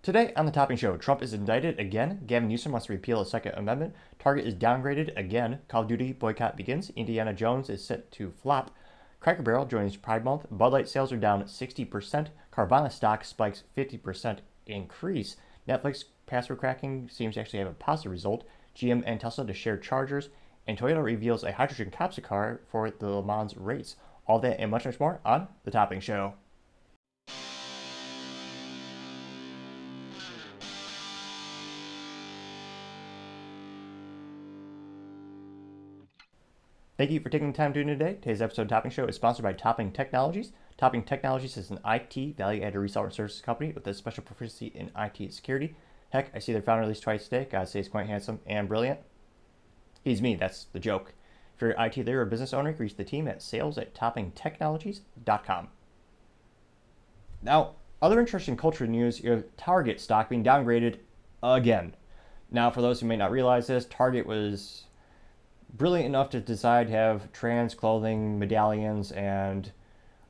Today on the Topping Show, Trump is indicted again. Gavin Newsom wants to repeal the Second Amendment. Target is downgraded again. Call of Duty boycott begins. Indiana Jones is set to flop. Cracker Barrel joins Pride Month. Bud Light sales are down 60%. Carvana stock spikes 50% increase. Netflix password cracking seems to actually have a positive result. GM and Tesla to share chargers. And Toyota reveals a hydrogen capsule car for the Le Mans race. All that and much, much more on the Topping Show. Thank you for taking the time to tune in today. Today's episode of Topping Show is sponsored by Topping Technologies. Topping Technologies is an IT value-added reseller and services company with a special proficiency in IT and security. Heck, I see their founder at least twice today. Gotta say he's quite handsome and brilliant. He's me, that's the joke. If you're an IT leader or business owner, reach the team at sales@toppingtechnologies.com. Now, other interesting culture news, you have Target stock being downgraded again. Now, for those who may not realize this, Target was brilliant enough to decide to have trans clothing, medallions, and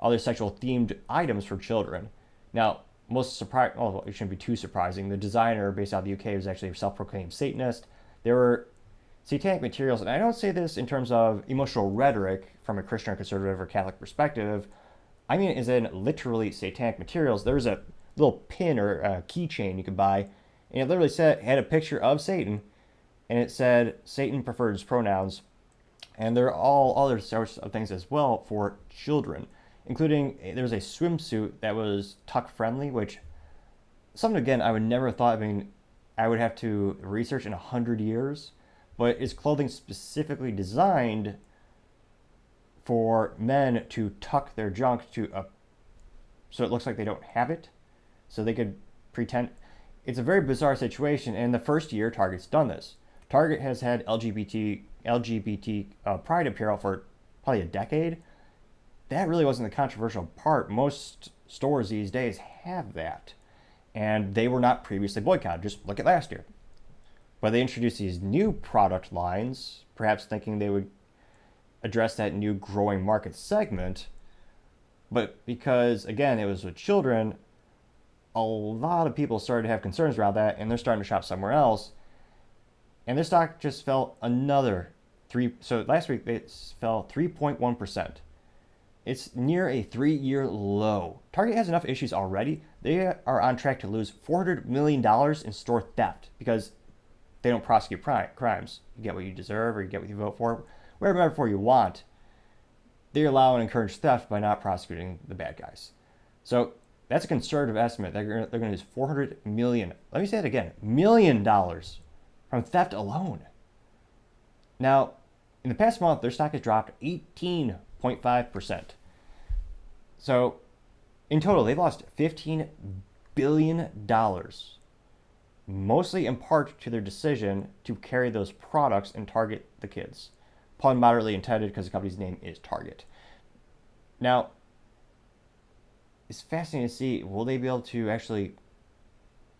other sexual themed items for children. Now, most surprising, well, it shouldn't be too surprising. The designer based out of the UK was actually a self-proclaimed Satanist. There were satanic materials, and I don't say this in terms of emotional rhetoric from a Christian or conservative or Catholic perspective. I mean it as in literally satanic materials. There's a little pin or a keychain you could buy, and it literally had a picture of Satan, and it said Satan prefers pronouns, and there are all other sorts of things as well for children, including there's a swimsuit that was tuck friendly, which something again I would never have thought. I mean, I would have to research in 100 years, but it's clothing specifically designed for men to tuck their junk to so it looks like they don't have it, so they could pretend. It's a very bizarre situation, and the first year Target's done this. Target has had LGBT pride apparel for probably a decade. That really wasn't the controversial part. Most stores these days have that, and they were not previously boycotted. Just look at last year. But they introduced these new product lines, perhaps thinking they would address that new growing market segment. But because, again, it was with children, a lot of people started to have concerns around that, and they're starting to shop somewhere else. And their stock just fell another so last week it fell 3.1%. It's near a 3-year low. Target has enough issues already. They are on track to lose $400 million in store theft because they don't prosecute crimes. You get what you deserve, or you get what you vote for, whatever metaphor you want. They allow and encourage theft by not prosecuting the bad guys. So that's a conservative estimate. They're going to lose $400 million. Let me say it again, $1 million from theft alone. Now, in the past month, their stock has dropped 18.5%. So, in total, they've lost $15 billion, mostly in part to their decision to carry those products and target the kids. Pun moderately intended because the company's name is Target. Now, it's fascinating to see, will they be able to actually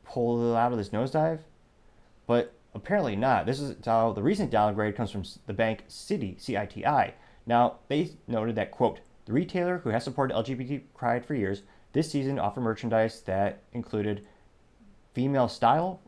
pull it out of this nosedive? But apparently not. This is how the recent downgrade comes from the bank Citi, CITI. Now, they noted that, quote, the retailer who has supported LGBT pride for years, this season offered merchandise that included female style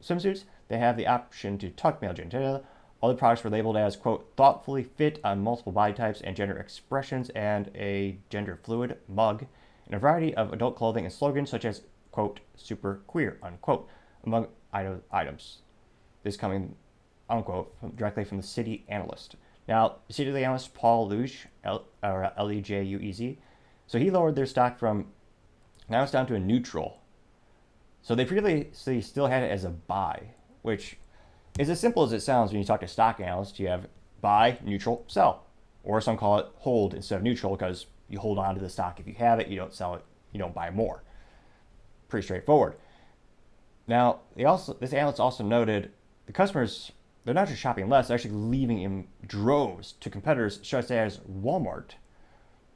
swimsuits. They have the option to tuck male genitalia. All the products were labeled as, quote, thoughtfully fit on multiple body types and gender expressions, and a gender fluid mug, and a variety of adult clothing and slogans such as, quote, super queer, unquote, among items. This coming, unquote, directly from the Citi analyst. Now, the Citi analyst Paul Luge, Lejuez, so he lowered their stock from, now it's down to a neutral. So they previously still had it as a buy, which is as simple as it sounds when you talk to stock analysts. You have buy, neutral, sell. Or some call it hold instead of neutral because you hold on to the stock. If you have it, you don't sell it, you don't buy more. Pretty straightforward. Now, this analyst also noted the customers, they're not just shopping less, they're actually leaving in droves to competitors such as Walmart.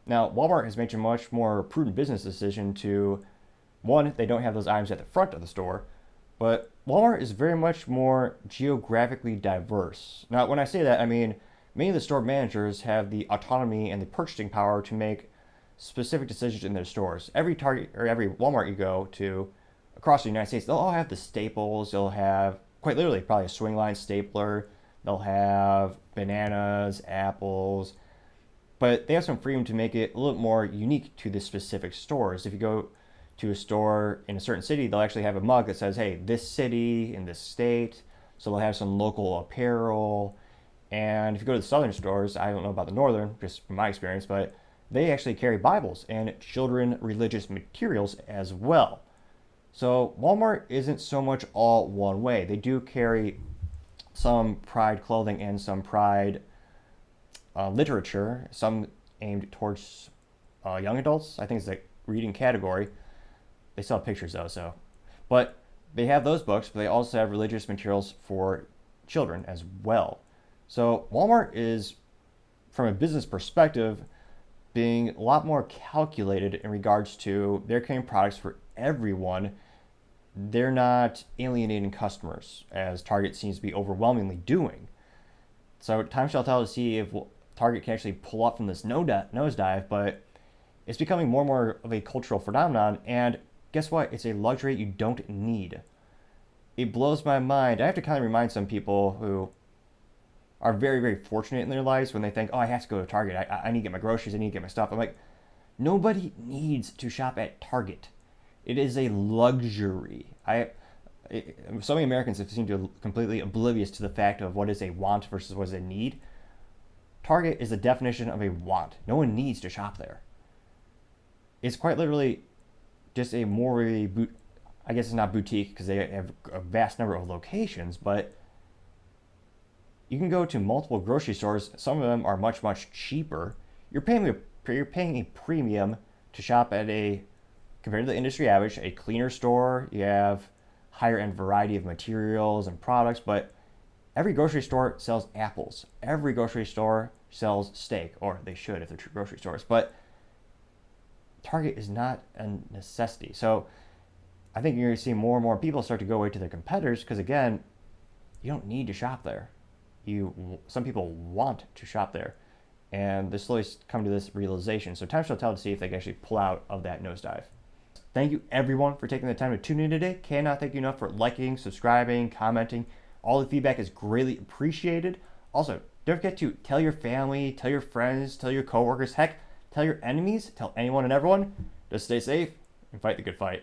Now, Walmart has made a much more prudent business decision to, one, they don't have those items at the front of the store, but Walmart is very much more geographically diverse. Now, when I say that, I mean many of the store managers have the autonomy and the purchasing power to make specific decisions in their stores. Every Target or every Walmart you go to, across the United States, they'll all have the staples. They'll have, quite literally, probably a swing line stapler. They'll have bananas, apples, but they have some freedom to make it a little more unique to the specific stores. If you go to a store in a certain city, they'll actually have a mug that says, hey, this city in this state. So they'll have some local apparel. And if you go to the southern stores, I don't know about the northern, just from my experience, but they actually carry Bibles and children religious materials as well. So Walmart isn't so much all one way. They do carry some Pride clothing and some Pride literature, some aimed towards young adults. I think it's the reading category. They sell pictures though, so. But they have those books, but they also have religious materials for children as well. So Walmart is, from a business perspective, being a lot more calculated in regards to they're carrying products for everyone. They're not alienating customers, as Target seems to be overwhelmingly doing. So time shall tell to see if Target can actually pull up from this nosedive, but it's becoming more and more of a cultural phenomenon, and guess what? It's a luxury you don't need. It blows my mind. I have to kind of remind some people who are very, very fortunate in their lives when they think, oh, I have to go to Target. I need to get my groceries. I need to get my stuff. I'm like, nobody needs to shop at Target. It is a luxury. So many Americans have seemed to be completely oblivious to the fact of what is a want versus what is a need. Target is the definition of a want. No one needs to shop there. It's quite literally just a more, I guess it's not boutique because they have a vast number of locations, but you can go to multiple grocery stores. Some of them are much, much cheaper. You're paying a premium to shop at compared to the industry average, a cleaner store. You have higher end variety of materials and products, but every grocery store sells apples. Every grocery store sells steak, or they should if they're true grocery stores. But Target is not a necessity. So I think you're going to see more and more people start to go away to their competitors because, again, you don't need to shop there. Some people want to shop there, and they slowly come to this realization. So time shall tell to see if they can actually pull out of that nosedive. Thank you everyone for taking the time to tune in today. Cannot thank you enough for liking, subscribing, commenting. All the feedback is greatly appreciated. Also, don't forget to tell your family, tell your friends, tell your coworkers, heck, tell your enemies, tell anyone and everyone. Just stay safe and fight the good fight.